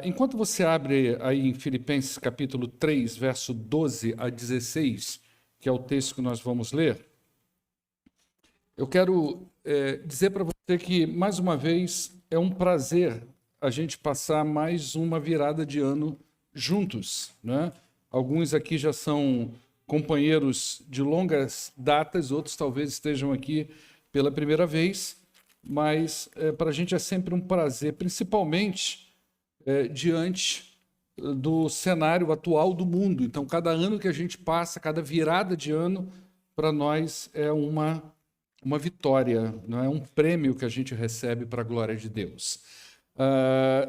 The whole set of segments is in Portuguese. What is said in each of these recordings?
Enquanto você abre aí em Filipenses capítulo 3, verso 12 a 16, que é o texto que nós vamos ler, eu quero dizer para você que, mais uma vez, é um prazer a gente passar mais uma virada de ano juntos, né? Alguns aqui já são companheiros de longas datas, outros talvez estejam aqui pela primeira vez, mas para a gente é sempre um prazer, principalmente diante do cenário atual do mundo. Então, cada ano que a gente passa, cada virada de ano, para nós é uma vitória, não é um prêmio que a gente recebe para a glória de Deus.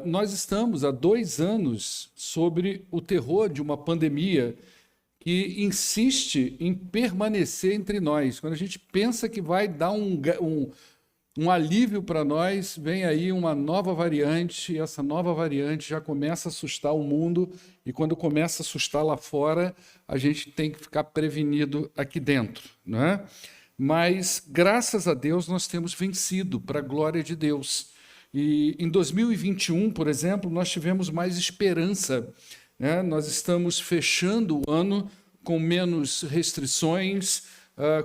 Nós estamos há 2 anos sobre o terror de uma pandemia que insiste em permanecer entre nós. Quando a gente pensa que vai dar um alívio para nós, vem aí uma nova variante, e essa nova variante já começa a assustar o mundo, e quando começa a assustar lá fora, a gente tem que ficar prevenido aqui dentro, não é? Mas, graças a Deus, nós temos vencido, para a glória de Deus. E em 2021, por exemplo, nós tivemos mais esperança, né? Nós estamos fechando o ano com menos restrições.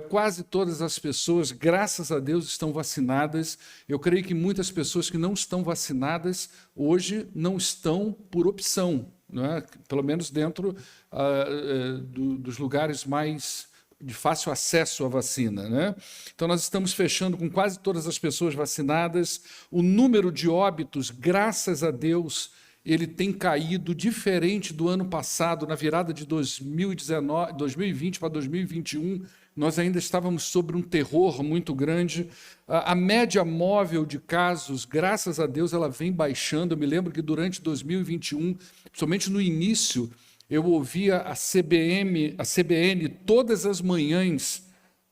Quase todas as pessoas, graças a Deus, estão vacinadas. Eu creio que muitas pessoas que não estão vacinadas hoje não estão por opção, não é? Pelo menos dentro dos lugares mais de fácil acesso à vacina, né? Então, nós estamos fechando com quase todas as pessoas vacinadas. O número de óbitos, graças a Deus, ele tem caído diferente do ano passado, na virada de 2020 para 2021, nós ainda estávamos sob um terror muito grande. A média móvel de casos, graças a Deus, ela vem baixando. Eu me lembro que durante 2021, somente no início, eu ouvia a CBN todas as manhãs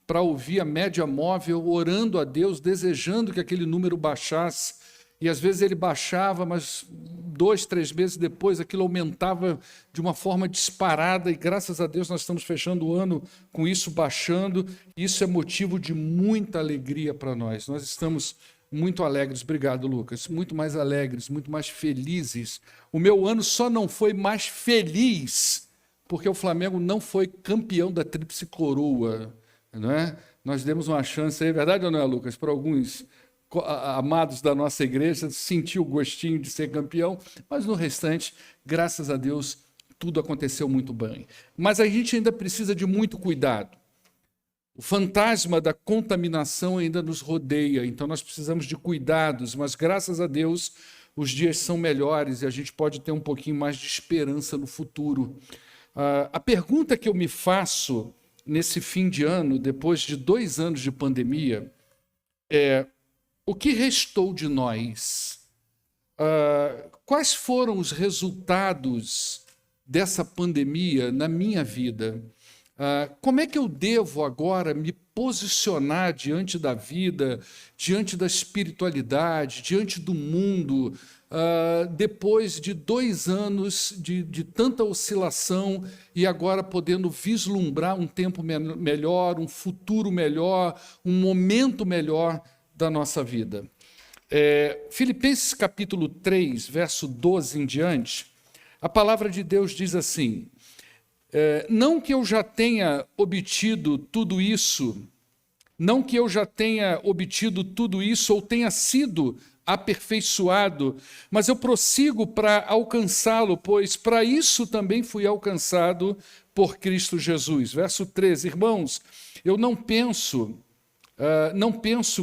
para ouvir a média móvel, orando a Deus, desejando que aquele número baixasse. E às vezes ele baixava, mas 2, 3 meses depois aquilo aumentava de uma forma disparada, e graças a Deus nós estamos fechando o ano com isso baixando. Isso é motivo de muita alegria para nós. Nós estamos muito alegres, obrigado, Lucas, muito mais alegres, muito mais felizes. O meu ano só não foi mais feliz porque o Flamengo não foi campeão da Tríplice Coroa, não é? Nós demos uma chance aí, verdade ou não é, Lucas, para alguns amados da nossa igreja sentir o gostinho de ser campeão, mas no restante, graças a Deus, tudo aconteceu muito bem. Mas a gente ainda precisa de muito cuidado. O fantasma da contaminação ainda nos rodeia, então nós precisamos de cuidados, mas graças a Deus os dias são melhores e a gente pode ter um pouquinho mais de esperança no futuro. A pergunta que eu me faço nesse fim de ano, depois de 2 anos de pandemia, é: o que restou de nós? Quais foram os resultados dessa pandemia na minha vida? Como é que eu devo agora me posicionar diante da vida, diante da espiritualidade, diante do mundo, depois de 2 anos de tanta oscilação e agora podendo vislumbrar um tempo melhor, um futuro melhor, um momento melhor da nossa vida? Filipenses capítulo 3, verso 12 em diante, a palavra de Deus diz assim: não que eu já tenha obtido tudo isso, ou tenha sido aperfeiçoado, mas eu prossigo para alcançá-lo, pois para isso também fui alcançado por Cristo Jesus. Verso 13, irmãos, eu não penso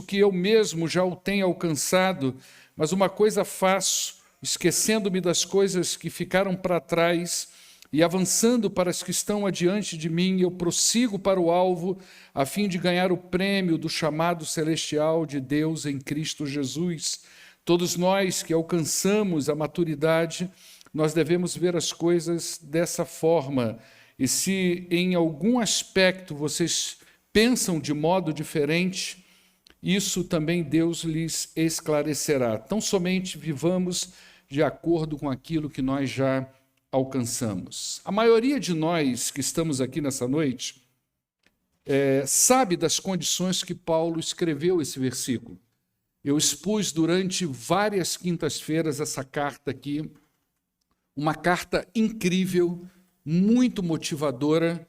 que eu mesmo já o tenha alcançado, mas uma coisa faço, esquecendo-me das coisas que ficaram para trás e avançando para as que estão adiante de mim, eu prossigo para o alvo, a fim de ganhar o prêmio do chamado celestial de Deus em Cristo Jesus. Todos nós que alcançamos a maturidade, nós devemos ver as coisas dessa forma. E se em algum aspecto vocês pensam de modo diferente, isso também Deus lhes esclarecerá. Tão somente vivamos de acordo com aquilo que nós já alcançamos. A maioria de nós que estamos aqui nessa noite sabe das condições que Paulo escreveu esse versículo. Eu expus durante várias quintas-feiras essa carta aqui, uma carta incrível, muito motivadora.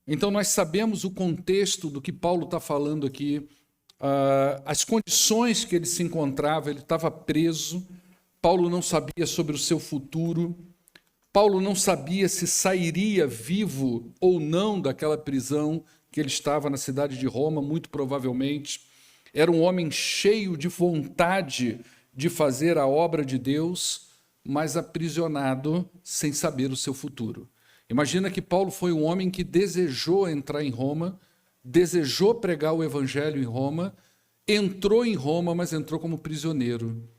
Então, nós sabemos o contexto do que Paulo está falando aqui, as condições que ele se encontrava. Ele estava preso, Paulo não sabia sobre o seu futuro, Paulo não sabia se sairia vivo ou não daquela prisão que ele estava na cidade de Roma, muito provavelmente. Era um homem cheio de vontade de fazer a obra de Deus, mas aprisionado sem saber o seu futuro. Imagina que Paulo foi um homem que desejou entrar em Roma, desejou pregar o evangelho em Roma, entrou em Roma, mas entrou como prisioneiro.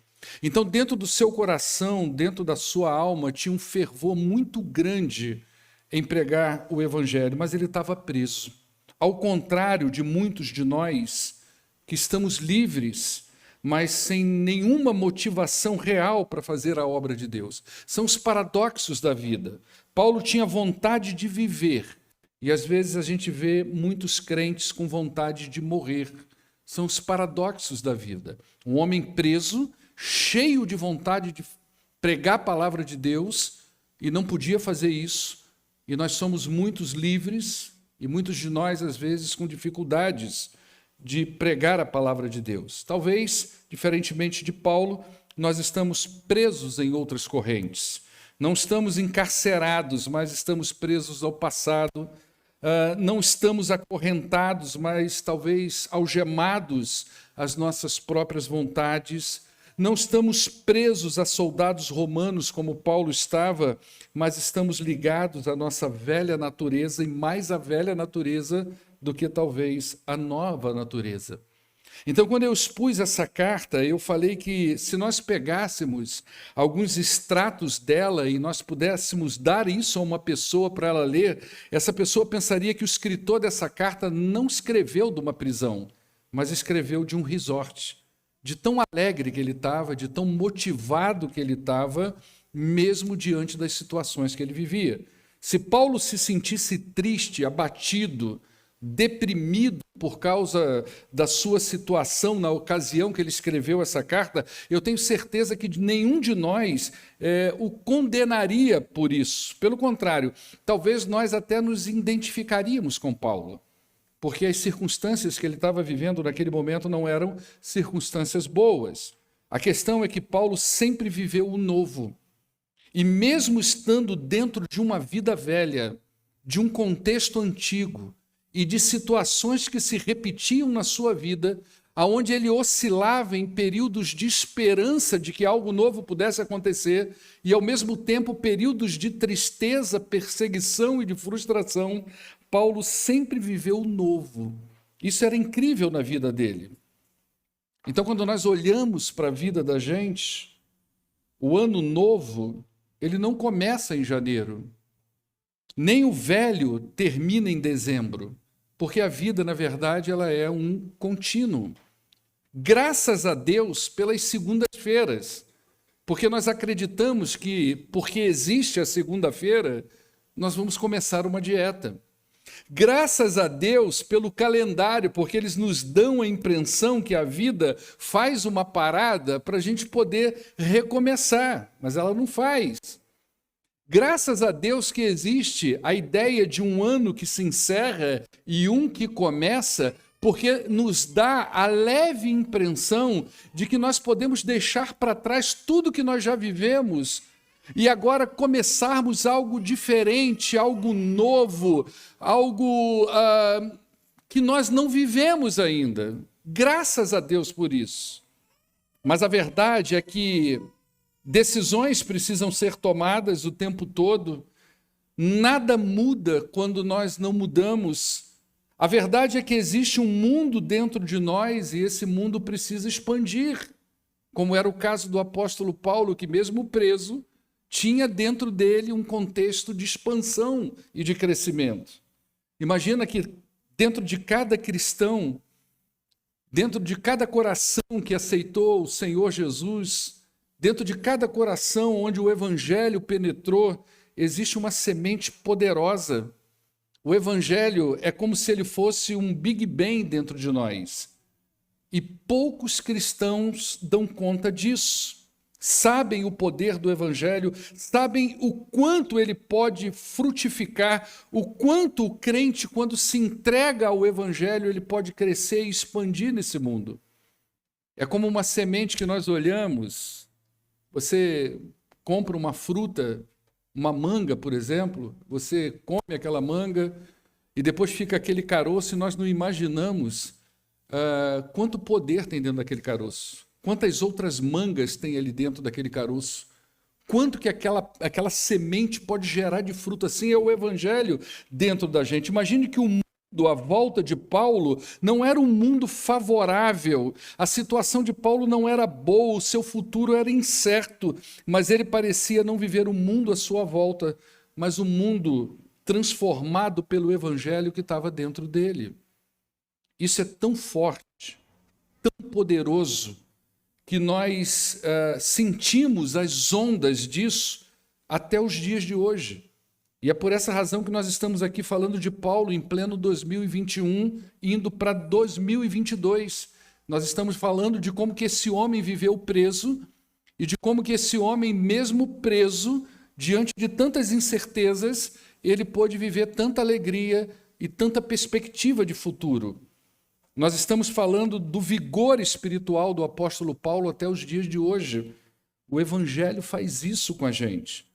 Então, dentro do seu coração, dentro da sua alma, tinha um fervor muito grande em pregar o evangelho, mas ele estava preso. Ao contrário de muitos de nós que estamos livres, mas sem nenhuma motivação real para fazer a obra de Deus. São os paradoxos da vida. Paulo tinha vontade de viver, e às vezes a gente vê muitos crentes com vontade de morrer. São os paradoxos da vida. Um homem preso, cheio de vontade de pregar a palavra de Deus, e não podia fazer isso. E nós somos muitos livres, e muitos de nós, às vezes, com dificuldades de pregar a palavra de Deus. Talvez, diferentemente de Paulo, nós estamos presos em outras correntes. Não estamos encarcerados, mas estamos presos ao passado. Não estamos acorrentados, mas talvez algemados às nossas próprias vontades. Não estamos presos a soldados romanos como Paulo estava, mas estamos ligados à nossa velha natureza, e mais à velha natureza do que talvez a nova natureza. Então, quando eu expus essa carta, eu falei que se nós pegássemos alguns extratos dela e nós pudéssemos dar isso a uma pessoa para ela ler, essa pessoa pensaria que o escritor dessa carta não escreveu de uma prisão, mas escreveu de um resort. De tão alegre que ele estava, de tão motivado que ele estava, mesmo diante das situações que ele vivia. Se Paulo se sentisse triste, abatido, deprimido por causa da sua situação na ocasião que ele escreveu essa carta, eu tenho certeza que nenhum de nós o condenaria por isso. Pelo contrário, talvez nós até nos identificaríamos com Paulo, porque as circunstâncias que ele estava vivendo naquele momento não eram circunstâncias boas. A questão é que Paulo sempre viveu o novo. E mesmo estando dentro de uma vida velha, de um contexto antigo e de situações que se repetiam na sua vida, aonde ele oscilava em períodos de esperança de que algo novo pudesse acontecer e, ao mesmo tempo, períodos de tristeza, perseguição e de frustração, Paulo sempre viveu o novo. Isso era incrível na vida dele. Então, quando nós olhamos para a vida da gente, o ano novo, ele não começa em janeiro. Nem o velho termina em dezembro, porque a vida, na verdade, ela é um contínuo. Graças a Deus pelas segundas-feiras, porque nós acreditamos que, porque existe a segunda-feira, nós vamos começar uma dieta. Graças a Deus pelo calendário, porque eles nos dão a impressão que a vida faz uma parada para a gente poder recomeçar, mas ela não faz. Graças a Deus que existe a ideia de um ano que se encerra e um que começa, porque nos dá a leve impressão de que nós podemos deixar para trás tudo que nós já vivemos e agora começarmos algo diferente, algo novo, algo que nós não vivemos ainda. Graças a Deus por isso. Mas a verdade é que decisões precisam ser tomadas o tempo todo. Nada muda quando nós não mudamos. A verdade é que existe um mundo dentro de nós e esse mundo precisa expandir, como era o caso do apóstolo Paulo, que mesmo preso, tinha dentro dele um contexto de expansão e de crescimento. Imagina que dentro de cada cristão, dentro de cada coração que aceitou o Senhor Jesus, dentro de cada coração onde o evangelho penetrou, existe uma semente poderosa. O evangelho é como se ele fosse um Big Bang dentro de nós. E poucos cristãos dão conta disso. sabem o poder do Evangelho, sabem o quanto ele pode frutificar, o quanto o crente, quando se entrega ao Evangelho, ele pode crescer e expandir nesse mundo. É como uma semente que nós olhamos, você compra uma fruta, uma manga, por exemplo, você come aquela manga e depois fica aquele caroço e nós não imaginamos quanto poder tem dentro daquele caroço. Quantas outras mangas tem ali dentro daquele caroço? Quanto que aquela semente pode gerar de fruto? Assim é o Evangelho dentro da gente. Imagine que o mundo à volta de Paulo não era um mundo favorável. A situação de Paulo não era boa, o seu futuro era incerto, mas ele parecia não viver o mundo à sua volta, mas o mundo transformado pelo Evangelho que estava dentro dele. Isso é tão forte, tão poderoso, que nós sentimos as ondas disso até os dias de hoje. E é por essa razão que nós estamos aqui falando de Paulo em pleno 2021, indo para 2022. Nós estamos falando de como que esse homem viveu preso e de como que esse homem, mesmo preso, diante de tantas incertezas, ele pôde viver tanta alegria e tanta perspectiva de futuro. Nós estamos falando do vigor espiritual do apóstolo Paulo até os dias de hoje. O Evangelho faz isso com a gente.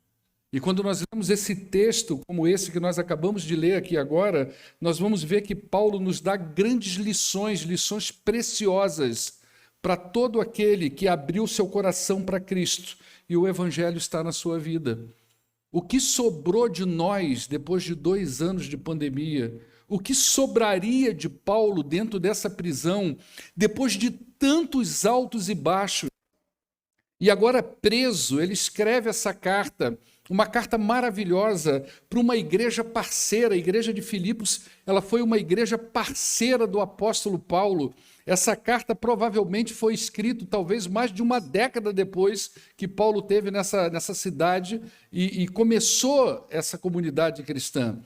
E quando nós lemos esse texto, como esse que nós acabamos de ler aqui agora, nós vamos ver que Paulo nos dá grandes lições, lições preciosas para todo aquele que abriu seu coração para Cristo e o Evangelho está na sua vida. O que sobrou de nós depois de 2 anos de pandemia? O que sobraria de Paulo dentro dessa prisão, depois de tantos altos e baixos? E agora preso, ele escreve essa carta, uma carta maravilhosa para uma igreja parceira. A igreja de Filipos, ela foi uma igreja parceira do apóstolo Paulo. Essa carta provavelmente foi escrita talvez mais de uma década depois que Paulo teve nessa cidade e começou essa comunidade cristã.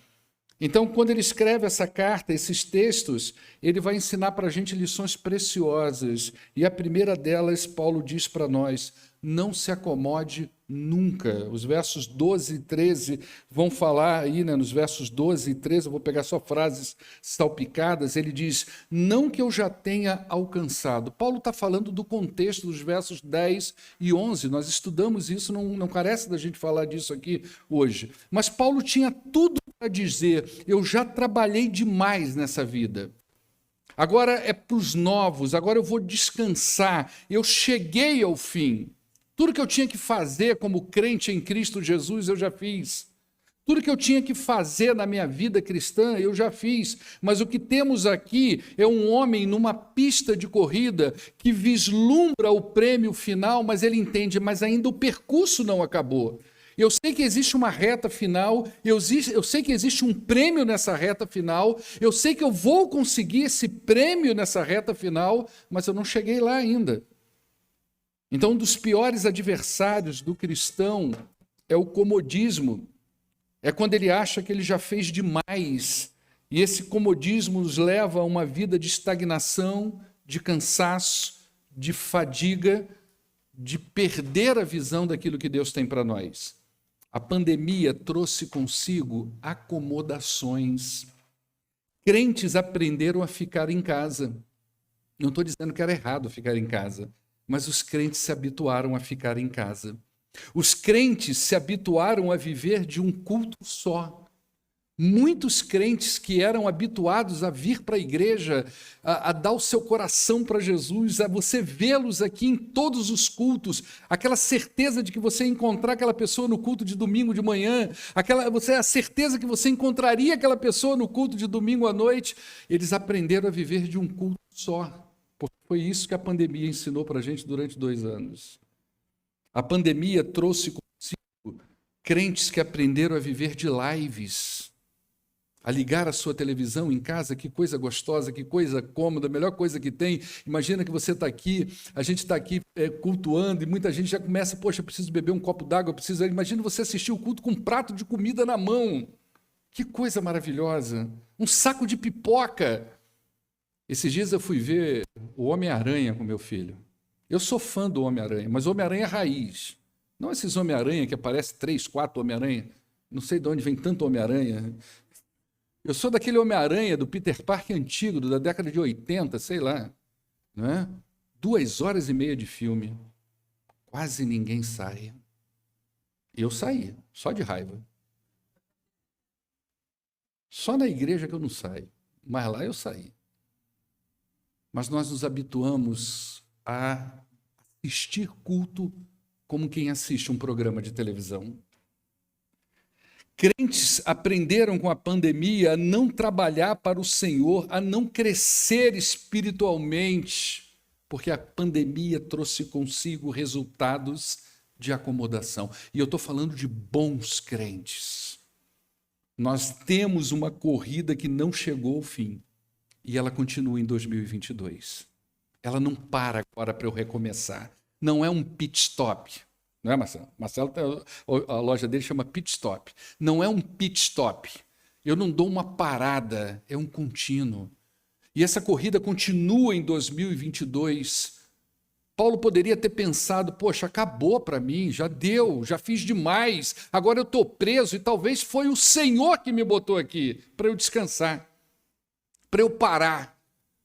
Então, quando ele escreve essa carta, esses textos, ele vai ensinar para a gente lições preciosas. E a primeira delas, Paulo diz para nós: não se acomode nunca. Os versos 12 e 13 vão falar aí, nos versos 12 e 13, eu vou pegar só frases salpicadas, ele diz: não que eu já tenha alcançado. Paulo está falando do contexto dos versos 10 e 11, nós estudamos isso, não carece da gente falar disso aqui hoje. Mas Paulo tinha tudo para dizer: eu já trabalhei demais nessa vida. Agora é para os novos, agora eu vou descansar, eu cheguei ao fim. Tudo que eu tinha que fazer como crente em Cristo Jesus, eu já fiz. Tudo que eu tinha que fazer na minha vida cristã, eu já fiz. Mas o que temos aqui é um homem numa pista de corrida que vislumbra o prêmio final, mas ele entende, mas ainda o percurso não acabou. Eu sei que existe uma reta final, eu sei que existe um prêmio nessa reta final, eu sei que eu vou conseguir esse prêmio nessa reta final, mas eu não cheguei lá ainda. Então, um dos piores adversários do cristão é o comodismo. É quando ele acha que ele já fez demais. E esse comodismo nos leva a uma vida de estagnação, de cansaço, de fadiga, de perder a visão daquilo que Deus tem para nós. A pandemia trouxe consigo acomodações. Crentes aprenderam a ficar em casa. Não estou dizendo que era errado ficar em casa, mas os crentes se habituaram a ficar em casa. Os crentes se habituaram a viver de um culto só. Muitos crentes que eram habituados a vir para a igreja, a dar o seu coração para Jesus, a você vê-los aqui em todos os cultos, aquela certeza de que você ia encontrar aquela pessoa no culto de domingo de manhã, a certeza que você encontraria aquela pessoa no culto de domingo à noite, eles aprenderam a viver de um culto só, porque foi isso que a pandemia ensinou para a gente durante 2 anos. A pandemia trouxe consigo crentes que aprenderam a viver de lives, a ligar a sua televisão em casa. Que coisa gostosa, que coisa cômoda, a melhor coisa que tem. Imagina que você está aqui, a gente está aqui cultuando e muita gente já começa: poxa, eu preciso beber um copo d'água, imagina você assistir o culto com um prato de comida na mão. Que coisa maravilhosa. Um saco de pipoca. Esses dias eu fui ver o Homem-Aranha com meu filho. Eu sou fã do Homem-Aranha, mas Homem-Aranha raiz. Não esses Homem-Aranha que aparece 3, 4 Homem-Aranha. Não sei de onde vem tanto Homem-Aranha. Eu sou daquele Homem-Aranha do Peter Parker antigo, da década de 80, sei lá. Não é? 2 horas e meia de filme. Quase ninguém sai. Eu saí, só de raiva. Só na igreja que eu não saio. Mas lá eu saí. Mas nós nos habituamos a assistir culto como quem assiste um programa de televisão. Crentes aprenderam com a pandemia a não trabalhar para o Senhor, a não crescer espiritualmente, porque a pandemia trouxe consigo resultados de acomodação. E eu estou falando de bons crentes. Nós temos uma corrida que não chegou ao fim e ela continua em 2022. Ela não para agora para eu recomeçar. Não é um pit stop. Não é, Marcelo? Marcelo, a loja dele chama pit stop. Não é um pit stop. Eu não dou uma parada, é um contínuo. E essa corrida continua em 2022. Paulo poderia ter pensado, poxa, acabou para mim, já deu, já fiz demais, agora eu estou preso e talvez foi o Senhor que me botou aqui para eu descansar, para eu parar.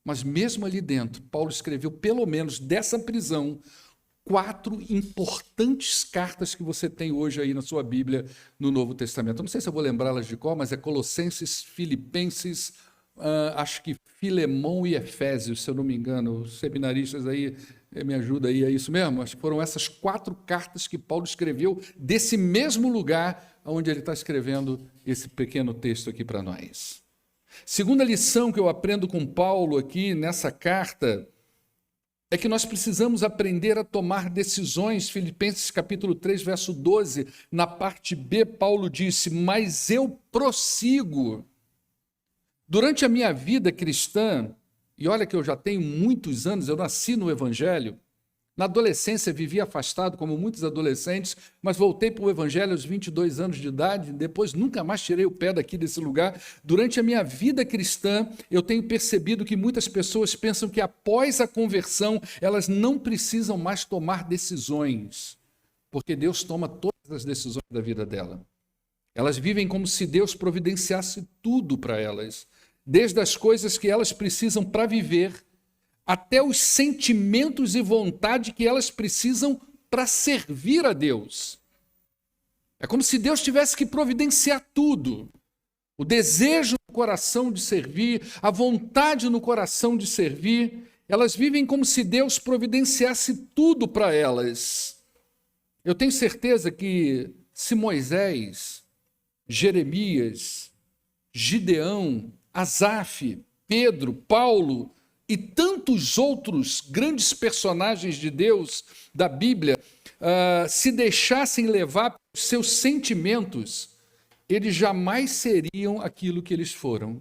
Mas mesmo ali dentro, Paulo escreveu pelo menos dessa prisão 4 importantes cartas que você tem hoje aí na sua Bíblia no Novo Testamento. Eu não sei se eu vou lembrá-las de qual, mas é Colossenses, Filipenses, acho que Filemão e Efésios, se eu não me engano. Os seminaristas aí me ajudam aí, é isso mesmo? Acho que foram essas 4 cartas que Paulo escreveu desse mesmo lugar onde ele está escrevendo esse pequeno texto aqui para nós. Segunda lição que eu aprendo com Paulo aqui nessa carta é que nós precisamos aprender a tomar decisões. Filipenses capítulo 3, verso 12, na parte B, Paulo disse, mas eu prossigo. Durante a minha vida cristã, e olha que eu já tenho muitos anos, eu nasci no Evangelho, na adolescência vivi afastado, como muitos adolescentes, mas voltei para o Evangelho aos 22 anos de idade, depois nunca mais tirei o pé daqui desse lugar. Durante a minha vida cristã, eu tenho percebido que muitas pessoas pensam que após a conversão, elas não precisam mais tomar decisões, porque Deus toma todas as decisões da vida dela. Elas vivem como se Deus providenciasse tudo para elas, desde as coisas que elas precisam para viver, até os sentimentos e vontade que elas precisam para servir a Deus. É como se Deus tivesse que providenciar tudo. O desejo no coração de servir, a vontade no coração de servir, elas vivem como se Deus providenciasse tudo para elas. Eu tenho certeza que se Moisés, Jeremias, Gideão, Asaf, Pedro, Paulo e tantos outros grandes personagens de Deus da Bíblia se deixassem levar pelos seus sentimentos, eles jamais seriam aquilo que eles foram.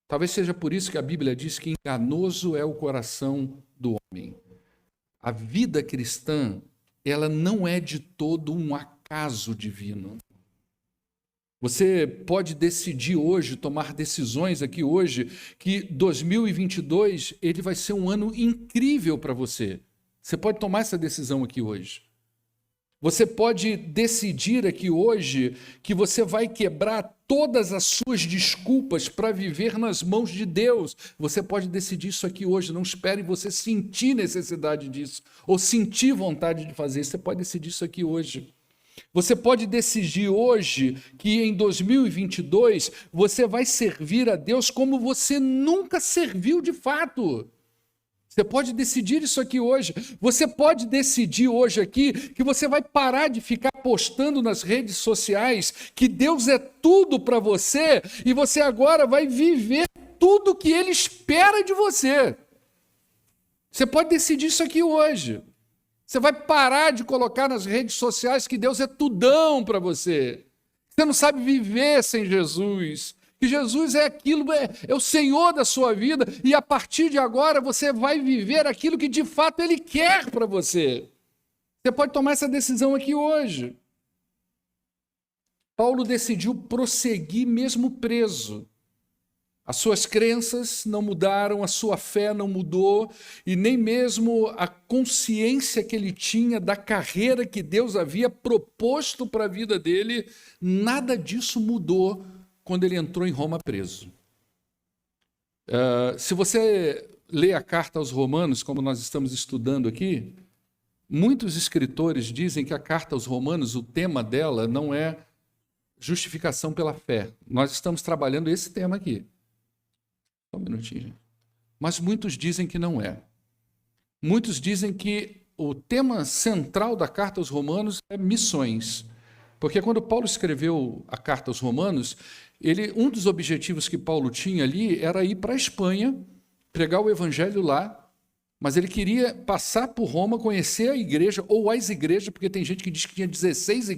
Talvez seja por isso que a Bíblia diz que enganoso é o coração do homem. A vida cristã, ela não é de todo um acaso divino. Você pode decidir hoje, tomar decisões aqui hoje, que 2022 ele vai ser um ano incrível para você. Você pode tomar essa decisão aqui hoje. Você pode decidir aqui hoje que você vai quebrar todas as suas desculpas para viver nas mãos de Deus. Você pode decidir isso aqui hoje. Não espere você sentir necessidade disso ou sentir vontade de fazer isso. Você pode decidir isso aqui hoje. Você pode decidir hoje que em 2022 você vai servir a Deus como você nunca serviu de fato. Você pode decidir isso aqui hoje. Você pode decidir hoje aqui que você vai parar de ficar postando nas redes sociais que Deus é tudo para você e você agora vai viver tudo que Ele espera de você. Você pode decidir isso aqui hoje. Você vai parar de colocar nas redes sociais que Deus é tudão para você. Você não sabe viver sem Jesus. Que Jesus é aquilo, é o Senhor da sua vida. E a partir de agora você vai viver aquilo que de fato Ele quer para você. Você pode tomar essa decisão aqui hoje. Paulo decidiu prosseguir mesmo preso. As suas crenças não mudaram, a sua fé não mudou, e nem mesmo a consciência que ele tinha da carreira que Deus havia proposto para a vida dele, nada disso mudou quando ele entrou em Roma preso. Se você lê a carta aos Romanos, como nós estamos estudando aqui, muitos escritores dizem que a carta aos Romanos, o tema dela não é justificação pela fé. Nós estamos trabalhando esse tema aqui. Só um minutinho, gente. Mas muitos dizem que não é. Muitos dizem que o tema central da carta aos Romanos é missões. Porque quando Paulo escreveu a carta aos Romanos, um dos objetivos que Paulo tinha ali era ir para a Espanha, pregar o evangelho lá, mas ele queria passar por Roma, conhecer a igreja, ou as igrejas, porque tem gente que diz que tinha 16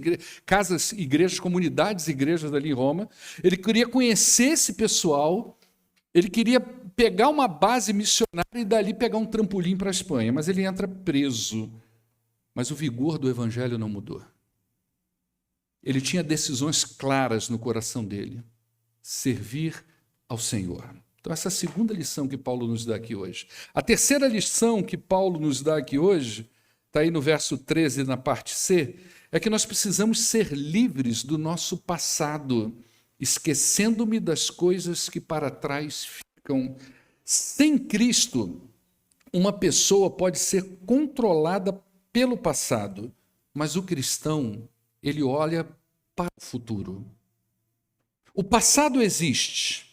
casas, igrejas, comunidades, igrejas ali em Roma. Ele queria conhecer esse pessoal. Ele queria pegar uma base missionária e dali pegar um trampolim para a Espanha, mas ele entra preso. Mas o vigor do evangelho não mudou. Ele tinha decisões claras no coração dele: servir ao Senhor. Então, essa é a segunda lição que Paulo nos dá aqui hoje. A terceira lição que Paulo nos dá aqui hoje, está aí no verso 13, na parte C, é que nós precisamos ser livres do nosso passado, esquecendo-me das coisas que para trás ficam. Sem Cristo, uma pessoa pode ser controlada pelo passado, mas o cristão, ele olha para o futuro. O passado existe,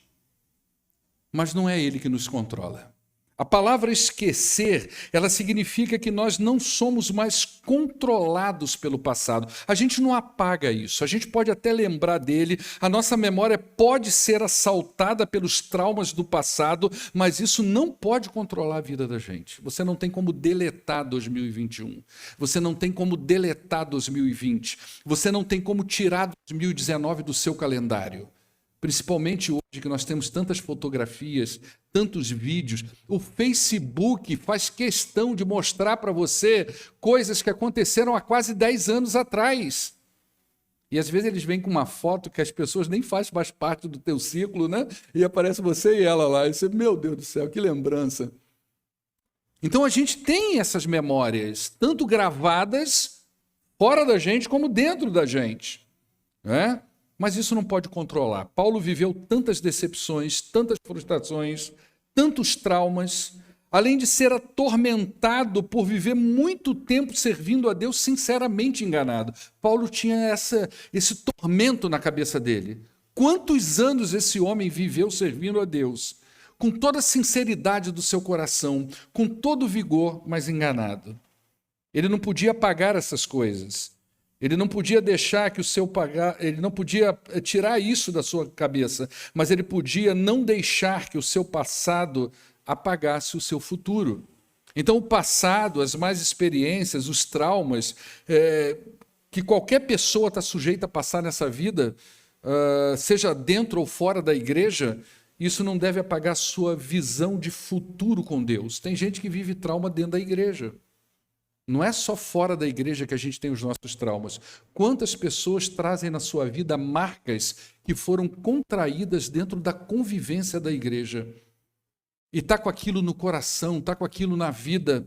mas não é ele que nos controla. A palavra esquecer, ela significa que nós não somos mais controlados pelo passado. A gente não apaga isso, a gente pode até lembrar dele, a nossa memória pode ser assaltada pelos traumas do passado, mas isso não pode controlar a vida da gente. Você não tem como deletar 2021, você não tem como deletar 2020, você não tem como tirar 2019 do seu calendário. Principalmente hoje que nós temos tantas fotografias, tantos vídeos, o Facebook faz questão de mostrar para você coisas que aconteceram há quase 10 anos atrás. E às vezes eles vêm com uma foto que as pessoas nem fazem mais parte do teu ciclo, né? E aparece você e ela lá, e você, meu Deus do céu, que lembrança. Então a gente tem essas memórias, tanto gravadas fora da gente como dentro da gente, né? Mas isso não pode controlar. Paulo viveu tantas decepções, tantas frustrações, tantos traumas, além de ser atormentado por viver muito tempo servindo a Deus sinceramente enganado. Paulo tinha esse tormento na cabeça dele. Quantos anos esse homem viveu servindo a Deus, com toda a sinceridade do seu coração, com todo o vigor, mas enganado. Ele não podia apagar essas coisas. Ele não podia deixar que ele não podia tirar isso da sua cabeça, mas ele podia não deixar que o seu passado apagasse o seu futuro. Então, o passado, as más experiências, os traumas que qualquer pessoa está sujeita a passar nessa vida, seja dentro ou fora da igreja, isso não deve apagar a sua visão de futuro com Deus. Tem gente que vive trauma dentro da igreja. Não é só fora da igreja que a gente tem os nossos traumas. Quantas pessoas trazem na sua vida marcas que foram contraídas dentro da convivência da igreja? E está com aquilo no coração, está com aquilo na vida,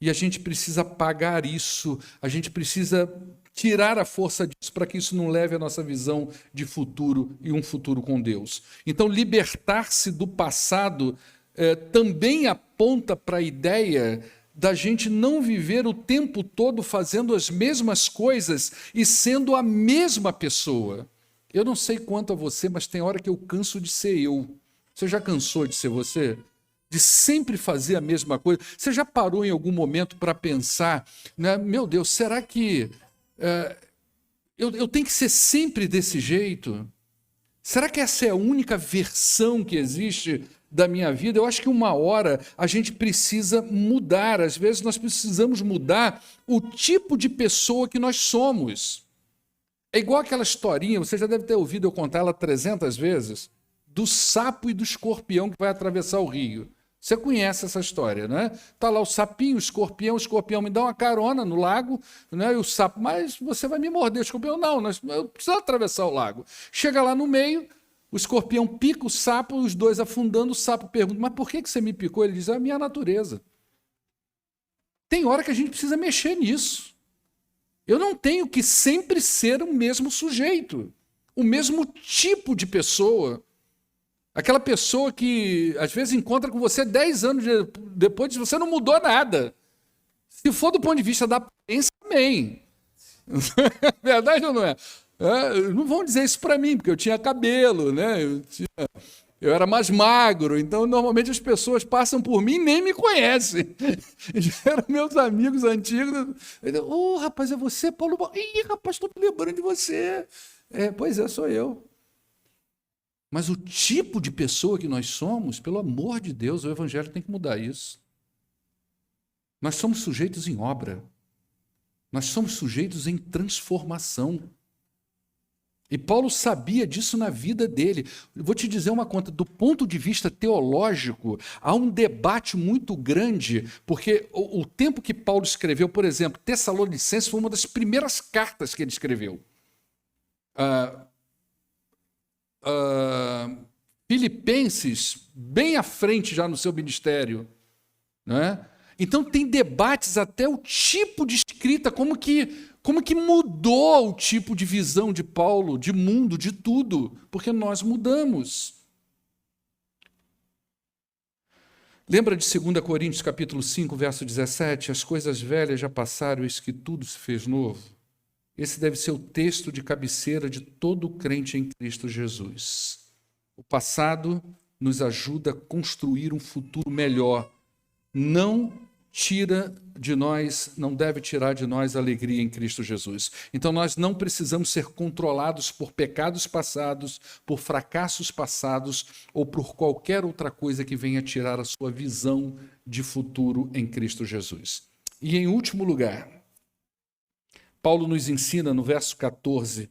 e a gente precisa apagar isso, a gente precisa tirar a força disso para que isso não leve a nossa visão de futuro e um futuro com Deus. Então, libertar-se do passado também aponta para a ideia da gente não viver o tempo todo fazendo as mesmas coisas e sendo a mesma pessoa. Eu não sei quanto a você, mas tem hora que eu canso de ser eu. Você já cansou de ser você? De sempre fazer a mesma coisa? Você já parou em algum momento para pensar, né? Meu Deus, será que eu tenho que ser sempre desse jeito? Será que essa é a única versão que existe da minha vida? Eu acho que uma hora a gente precisa mudar. Às vezes nós precisamos mudar o tipo de pessoa que nós somos. É igual aquela historinha, você já deve ter ouvido eu contar ela 300 vezes, do sapo e do escorpião que vai atravessar o rio. Você conhece essa história, né? Está lá o sapinho, o escorpião me dá uma carona no lago, né? E o sapo, mas você vai me morder, o escorpião, não, eu preciso atravessar o lago. Chega lá no meio, O escorpião pica o sapo, os dois afundando, o sapo pergunta, mas por que você me picou? Ele diz, é a minha natureza. Tem hora que a gente precisa mexer nisso. Eu não tenho que sempre ser o mesmo sujeito, o mesmo tipo de pessoa. Aquela pessoa que às vezes encontra com você 10 anos depois, você não mudou nada. Se for do ponto de vista da aparência, amém. Verdade ou não é? Não vão dizer isso para mim, porque eu tinha cabelo, né? Eu era mais magro, então normalmente as pessoas passam por mim e nem me conhecem. Já eram meus amigos antigos. Ô, rapaz, é você, Paulo? Ih, rapaz, estou me lembrando de você. Pois é, sou eu. Mas o tipo de pessoa que nós somos, pelo amor de Deus, o Evangelho tem que mudar isso. Nós somos sujeitos em obra. Nós somos sujeitos em transformação. E Paulo sabia disso na vida dele. Eu vou te dizer uma coisa, do ponto de vista teológico, há um debate muito grande, porque o tempo que Paulo escreveu, por exemplo, Tessalonicenses foi uma das primeiras cartas que ele escreveu. Filipenses, bem à frente já no seu ministério, né? Então tem debates até o tipo de escrita, como que mudou o tipo de visão de Paulo, de mundo, de tudo, porque nós mudamos. Lembra de 2 Coríntios capítulo 5, verso 17? As coisas velhas já passaram, eis que tudo se fez novo. Esse deve ser o texto de cabeceira de todo crente em Cristo Jesus. O passado nos ajuda a construir um futuro melhor. Não deve tirar de nós a alegria em Cristo Jesus. Então nós não precisamos ser controlados por pecados passados, por fracassos passados ou por qualquer outra coisa que venha tirar a sua visão de futuro em Cristo Jesus. E em último lugar, Paulo nos ensina no verso 14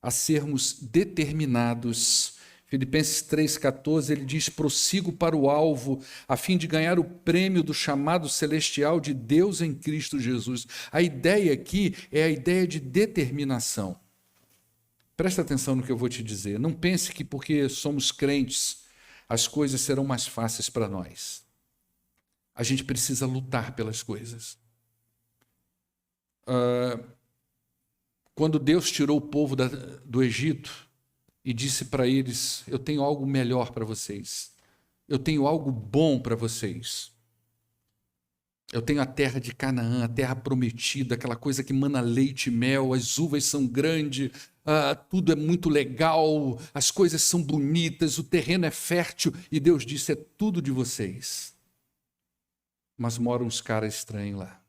a sermos determinados. Filipenses 3,14, ele diz, prossigo para o alvo, a fim de ganhar o prêmio do chamado celestial de Deus em Cristo Jesus. A ideia aqui é a ideia de determinação. Presta atenção no que eu vou te dizer. Não pense que porque somos crentes, as coisas serão mais fáceis para nós. A gente precisa lutar pelas coisas. Quando Deus tirou o povo do Egito, e disse para eles, eu tenho algo melhor para vocês. Eu tenho algo bom para vocês. Eu tenho a terra de Canaã, a terra prometida, aquela coisa que mana leite e mel, as uvas são grandes, tudo é muito legal, as coisas são bonitas, o terreno é fértil. E Deus disse, é tudo de vocês. Mas moram uns caras estranhos lá.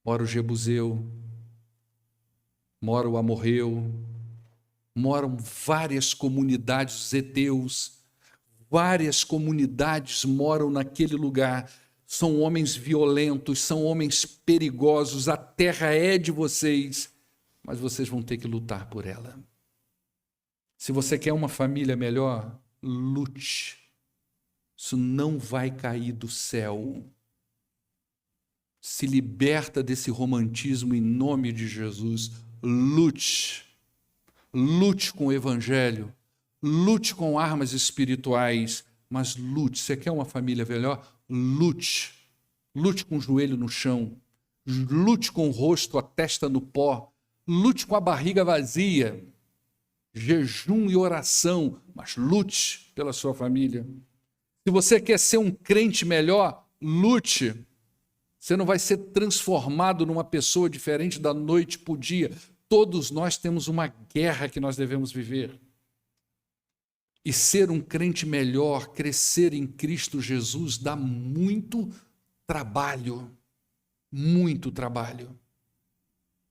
Mora o Jebuseu, mora o Amorreu, moram várias comunidades, os heteus, várias comunidades moram naquele lugar. São homens violentos, são homens perigosos, a terra é de vocês, mas vocês vão ter que lutar por ela. Se você quer uma família melhor, lute. Isso não vai cair do céu. Se liberta desse romantismo em nome de Jesus. Lute. Lute com o Evangelho, lute com armas espirituais, mas lute. Você quer uma família melhor? Lute. Lute com o joelho no chão, lute com o rosto, a testa no pó, lute com a barriga vazia, jejum e oração, mas lute pela sua família. Se você quer ser um crente melhor, lute. Você não vai ser transformado numa pessoa diferente da noite para o dia. Todos nós temos uma guerra que nós devemos viver. E ser um crente melhor, crescer em Cristo Jesus, dá muito trabalho. Muito trabalho.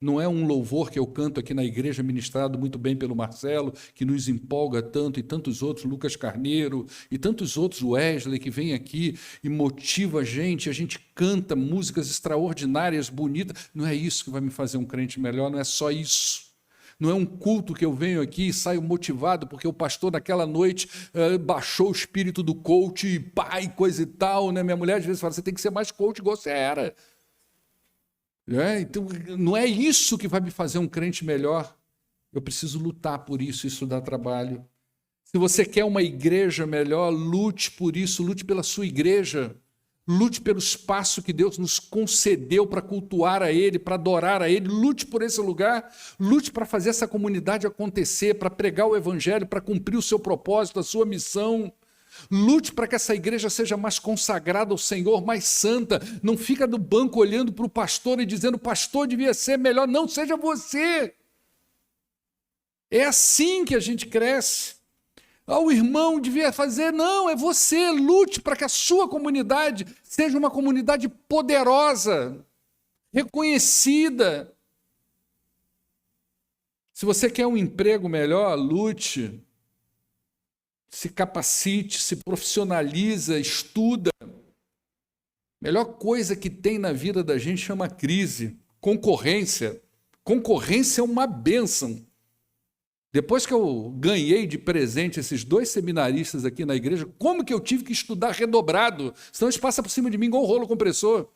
Não é um louvor que eu canto aqui na igreja, ministrado muito bem pelo Marcelo, que nos empolga tanto, e tantos outros, Lucas Carneiro, e tantos outros, Wesley, que vem aqui e motiva a gente canta músicas extraordinárias, bonitas. Não é isso que vai me fazer um crente melhor, não é só isso. Não é um culto que eu venho aqui e saio motivado, porque o pastor naquela noite baixou o espírito do coach, e pai, coisa e tal, né? Minha mulher às vezes fala, você tem que ser mais coach igual você era. Então, não é isso que vai me fazer um crente melhor. Eu preciso lutar por isso, isso dá trabalho. Se você quer uma igreja melhor, lute por isso, lute pela sua igreja. Lute pelo espaço que Deus nos concedeu para cultuar a Ele, para adorar a Ele. Lute por esse lugar, lute para fazer essa comunidade acontecer, para pregar o Evangelho, para cumprir o seu propósito, a sua missão. Lute para que essa igreja seja mais consagrada ao Senhor, mais santa. Não fica no banco olhando para o pastor e dizendo, o pastor devia ser melhor. Não, seja você. É assim que a gente cresce. O irmão devia fazer, não, é você, lute para que a sua comunidade seja uma comunidade poderosa, reconhecida. Se você quer um emprego melhor, lute, se capacite, se profissionaliza, estuda. A melhor coisa que tem na vida da gente chama crise, concorrência. Concorrência é uma bênção. Depois que eu ganhei de presente esses 2 seminaristas aqui na igreja, como que eu tive que estudar redobrado? Senão eles passam por cima de mim igual um rolo compressor.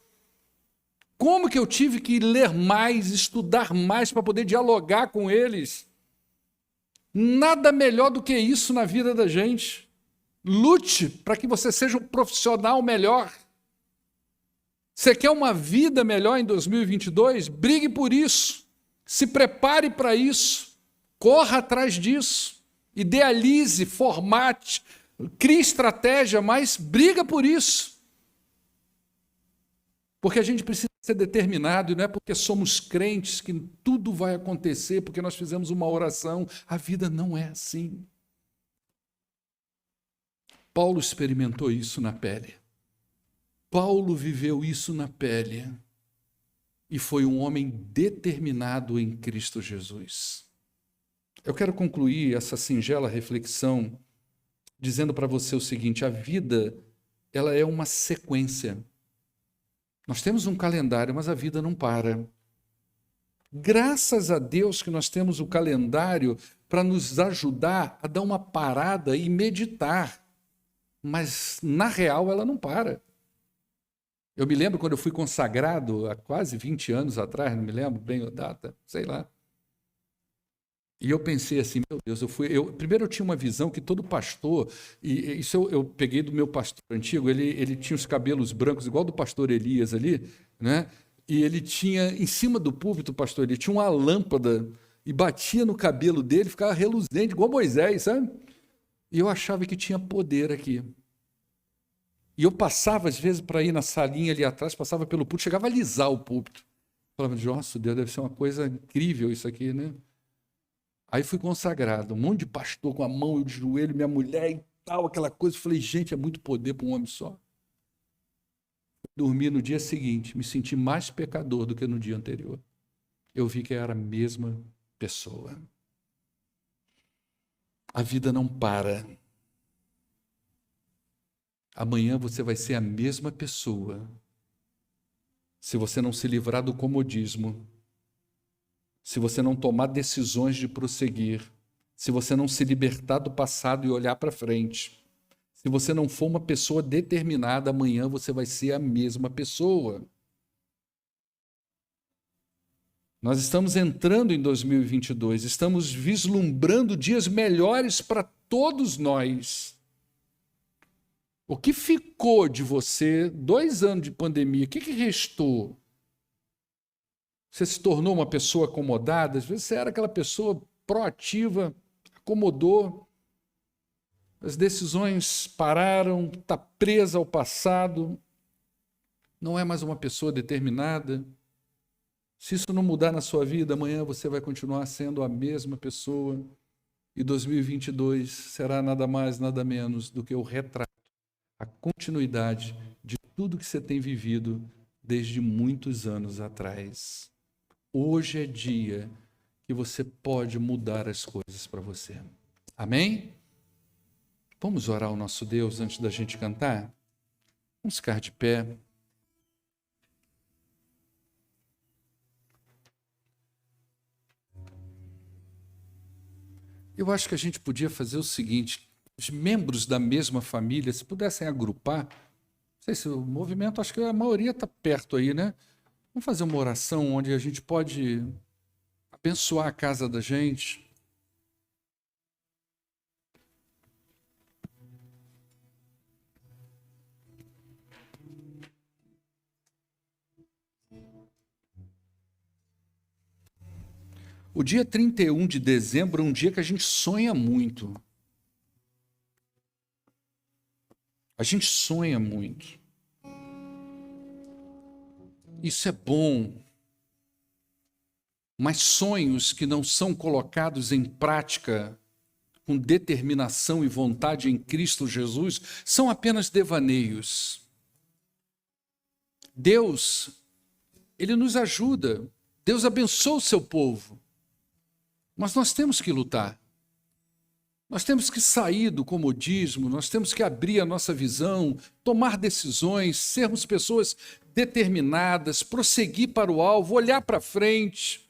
Como que eu tive que ler mais, estudar mais para poder dialogar com eles? Nada melhor do que isso na vida da gente. Lute para que você seja um profissional melhor. Você quer uma vida melhor em 2022? Brigue por isso. Se prepare para isso. Corra atrás disso, idealize, formate, crie estratégia, mas briga por isso. Porque a gente precisa ser determinado, e não é porque somos crentes que tudo vai acontecer, porque nós fizemos uma oração. A vida não é assim. Paulo experimentou isso na pele. Paulo viveu isso na pele. E foi um homem determinado em Cristo Jesus. Eu quero concluir essa singela reflexão dizendo para você o seguinte: a vida, ela é uma sequência. Nós temos um calendário, mas a vida não para. Graças a Deus que nós temos o calendário para nos ajudar a dar uma parada e meditar. Mas, na real, ela não para. Eu me lembro quando eu fui consagrado, há quase 20 anos atrás, não me lembro bem a data, sei lá. E eu pensei assim, meu Deus, primeiro eu tinha uma visão que todo pastor, e isso eu peguei do meu pastor antigo, ele tinha os cabelos brancos, igual do pastor Elias ali, né? E ele tinha, em cima do púlpito, pastor Elias, tinha uma lâmpada, e batia no cabelo dele, ficava reluzente, igual Moisés, sabe? E eu achava que tinha poder aqui. E eu passava, às vezes, para ir na salinha ali atrás, passava pelo púlpito, chegava a alisar o púlpito. Falava, nossa, Deus, deve ser uma coisa incrível isso aqui, né? Aí fui consagrado, um monte de pastor com a mão e o joelho, minha mulher e tal, aquela coisa. Eu falei, gente, é muito poder para um homem só. Dormi no dia seguinte, me senti mais pecador do que no dia anterior. Eu vi que era a mesma pessoa. A vida não para. Amanhã você vai ser a mesma pessoa. Se você não se livrar do comodismo, se você não tomar decisões de prosseguir, se você não se libertar do passado e olhar para frente, se você não for uma pessoa determinada, amanhã você vai ser a mesma pessoa. Nós estamos entrando em 2022, estamos vislumbrando dias melhores para todos nós. O que ficou de você 2 anos de pandemia? O que restou? Você se tornou uma pessoa acomodada? Às vezes você era aquela pessoa proativa, acomodou, as decisões pararam, está presa ao passado, não é mais uma pessoa determinada. Se isso não mudar na sua vida, amanhã você vai continuar sendo a mesma pessoa. E 2022 será nada mais, nada menos do que o retrato, a continuidade de tudo que você tem vivido desde muitos anos atrás. Hoje é dia que você pode mudar as coisas para você. Amém? Vamos orar ao nosso Deus antes da gente cantar? Vamos ficar de pé. Eu acho que a gente podia fazer o seguinte: os membros da mesma família, se pudessem agrupar, não sei se o movimento, acho que a maioria está perto aí, né? Vamos fazer uma oração onde a gente pode abençoar a casa da gente. O dia 31 de dezembro é um dia que a gente sonha muito. A gente sonha muito. Isso é bom. Mas sonhos que não são colocados em prática com determinação e vontade em Cristo Jesus são apenas devaneios. Deus, Ele nos ajuda. Deus abençoa o seu povo. Mas nós temos que lutar. Nós temos que sair do comodismo, nós temos que abrir a nossa visão, tomar decisões, sermos pessoas determinadas, prosseguir para o alvo, olhar para frente,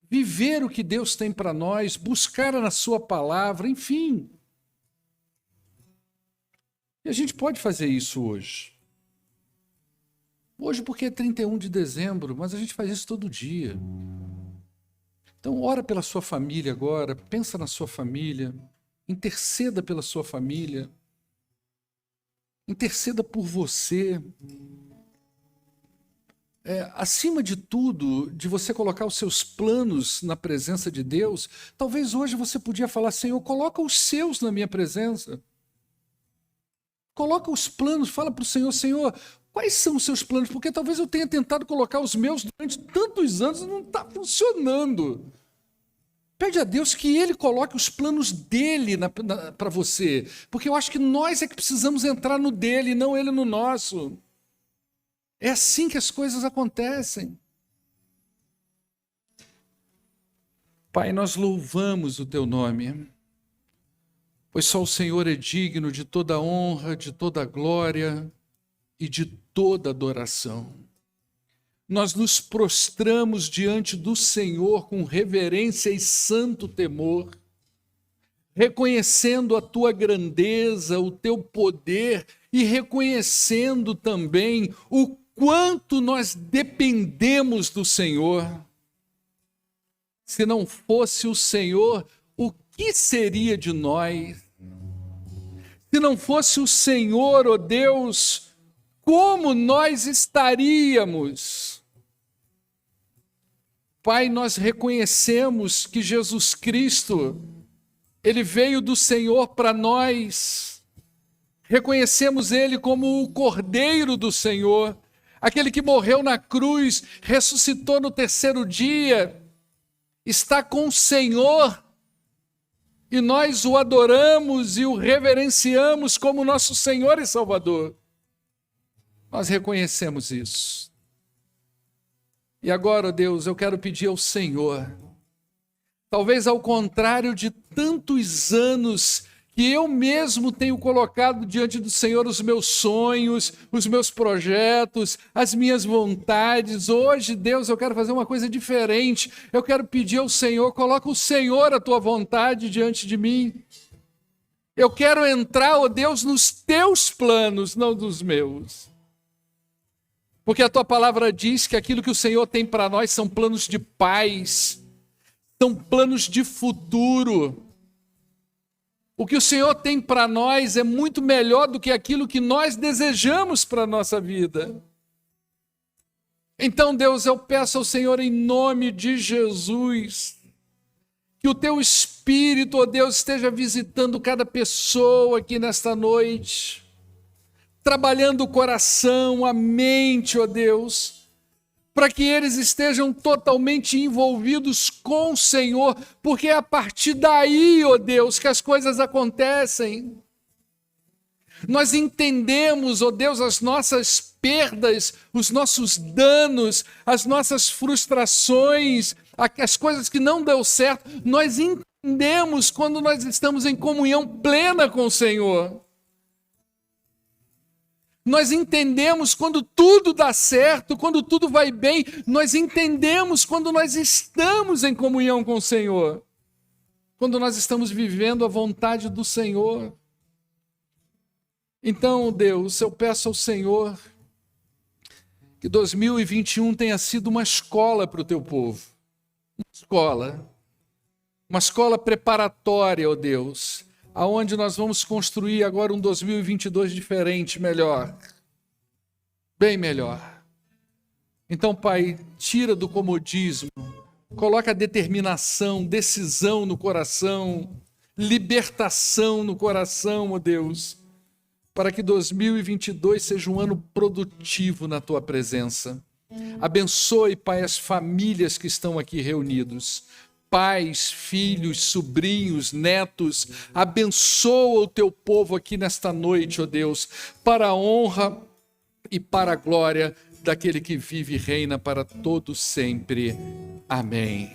viver o que Deus tem para nós, buscar na sua palavra, enfim. E a gente pode fazer isso hoje. Hoje porque é 31 de dezembro, mas a gente faz isso todo dia. Então, ora pela sua família agora, pensa na sua família, interceda pela sua família, interceda por você. Acima de tudo, de você colocar os seus planos na presença de Deus, talvez hoje você podia falar, Senhor, coloca os seus na minha presença. Coloca os planos, fala para o Senhor, Senhor, quais são os seus planos? Porque talvez eu tenha tentado colocar os meus durante tantos anos e não está funcionando. Pede a Deus que Ele coloque os planos dEle para você. Porque eu acho que nós é que precisamos entrar no dEle e não Ele no nosso. É assim que as coisas acontecem. Pai, nós louvamos o Teu nome, pois só o Senhor é digno de toda honra, de toda glória e de toda adoração. Nós nos prostramos diante do Senhor com reverência e santo temor, reconhecendo a Tua grandeza, o Teu poder e reconhecendo também o quanto nós dependemos do Senhor. Se não fosse o Senhor, o que seria de nós? Se não fosse o Senhor, ó Deus, como nós estaríamos? Pai, nós reconhecemos que Jesus Cristo, Ele veio do Senhor para nós. Reconhecemos Ele como o Cordeiro do Senhor, aquele que morreu na cruz, ressuscitou no terceiro dia, está com o Senhor, e nós o adoramos e o reverenciamos como nosso Senhor e Salvador. Nós reconhecemos isso. E agora, Deus, eu quero pedir ao Senhor, talvez ao contrário de tantos anos que eu mesmo tenho colocado diante do Senhor os meus sonhos, os meus projetos, as minhas vontades. Hoje, Deus, eu quero fazer uma coisa diferente. Eu quero pedir ao Senhor, coloca o Senhor a tua vontade diante de mim. Eu quero entrar, ó Deus, nos teus planos, não dos meus. Porque a tua palavra diz que aquilo que o Senhor tem para nós são planos de paz, são planos de futuro. O que o Senhor tem para nós é muito melhor do que aquilo que nós desejamos para a nossa vida. Então, Deus, eu peço ao Senhor em nome de Jesus, que o teu Espírito, ó Deus, esteja visitando cada pessoa aqui nesta noite, trabalhando o coração, a mente, ó Deus, para que eles estejam totalmente envolvidos com o Senhor, porque é a partir daí, ó Deus, que as coisas acontecem. Nós entendemos, ó Deus, as nossas perdas, os nossos danos, as nossas frustrações, as coisas que não deu certo, nós entendemos quando nós estamos em comunhão plena com o Senhor. Nós entendemos quando tudo dá certo, quando tudo vai bem. Nós entendemos quando nós estamos em comunhão com o Senhor. Quando nós estamos vivendo a vontade do Senhor. Então, Deus, eu peço ao Senhor que 2021 tenha sido uma escola para o teu povo. Uma escola preparatória, ó Deus, aonde nós vamos construir agora um 2022 diferente, melhor, bem melhor. Então, Pai, tira do comodismo, coloca determinação, decisão no coração, libertação no coração, ó Deus, para que 2022 seja um ano produtivo na tua presença. Abençoe, Pai, as famílias que estão aqui reunidos, pais, filhos, sobrinhos, netos. Abençoa o teu povo aqui nesta noite, ó Deus, para a honra e para a glória daquele que vive e reina para todo sempre. Amém.